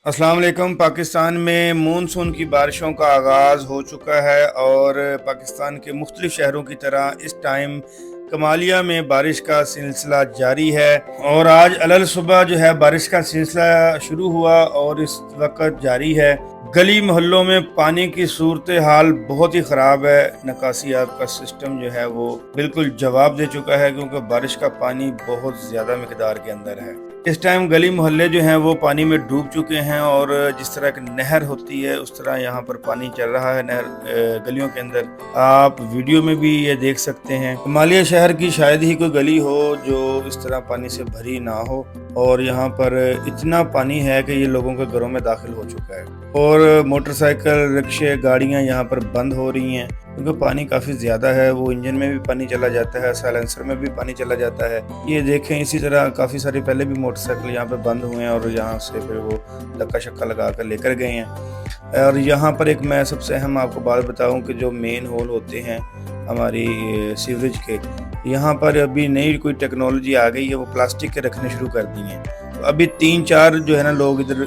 अस्सलाम वालेकुम। पाकिस्तान में मानसून की बारिशों का आगाज़ हो चुका है और पाकिस्तान के मुख्तलिफ शहरों की तरह इस टाइम कमालिया में बारिश का सिलसिला जारी है और आज अलल सुबह जो है बारिश का सिलसिला शुरू हुआ और इस वक्त जारी है। गली मोहल्लों में पानी की सूरत हाल बहुत ही ख़राब है। निकासियात का सिस्टम जो है वो बिल्कुल जवाब दे चुका है क्योंकि बारिश का पानी बहुत ज़्यादा मिकदार के अंदर है। इस टाइम गली मोहल्ले जो हैं वो पानी में डूब चुके हैं और जिस तरह की नहर होती है उस तरह यहाँ पर पानी चल रहा है नहर गलियों के अंदर। आप वीडियो में भी ये देख सकते हैं। कमालिया शहर की शायद ही कोई गली हो जो इस तरह पानी से भरी ना हो और यहाँ पर इतना पानी है कि ये लोगों के घरों में दाखिल हो चुका है और मोटरसाइकिल रिक्शे गाड़ियाँ यहाँ पर बंद हो रही हैं क्योंकि पानी काफ़ी ज़्यादा है। वो इंजन में भी पानी चला जाता है, साइलेंसर में भी पानी चला जाता है। ये देखें, इसी तरह काफ़ी सारे पहले भी मोटरसाइकिल यहाँ पे बंद हुए हैं और यहाँ से फिर वो धक्का शक्का लगा कर लेकर गए हैं। और यहाँ पर एक मैं सबसे अहम आपको बात बताऊँ कि जो मेन होल होते हैं हमारी सीवरेज के, यहाँ पर अभी नई कोई टेक्नोलॉजी आ गई है, वो प्लास्टिक के रखने शुरू कर दी हैं। तो अभी 3-4 जो है ना लोग इधर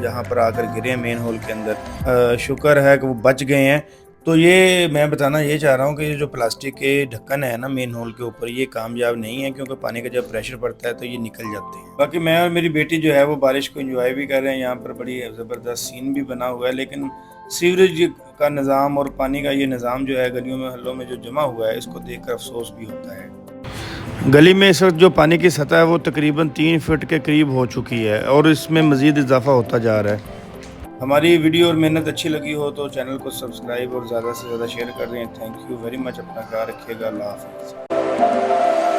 यहाँ पर आकर गिरे हैं मेन होल के अंदर। शुक्र है कि वो बच गए हैं। तो ये मैं बताना ये चाह रहा हूँ कि ये जो प्लास्टिक के ढक्कन है ना मेन होल के ऊपर, ये कामयाब नहीं है क्योंकि पानी का जब प्रेशर पड़ता है तो ये निकल जाते हैं। बाकी मैं और मेरी बेटी जो है वो बारिश को एंजॉय भी कर रहे हैं। यहाँ पर बड़ी ज़बरदस्त सीन भी बना हुआ है, लेकिन सीवरेज का निज़ाम और पानी का ये निज़ाम जो है गलियों में हल्लों में जो जमा हुआ है, इसको देख कर अफसोस भी होता है। गली में इस वक्त जो पानी की सतह है वो तकरीबन 3 फीट के करीब हो चुकी है और इसमें मज़ीद इजाफा होता जा रहा है। हमारी वीडियो और मेहनत अच्छी लगी हो तो चैनल को सब्सक्राइब और ज़्यादा से ज़्यादा शेयर कर दें। Thank you very much. अपना ख्याल रखिएगा। अल्लाह हाफ़िज़।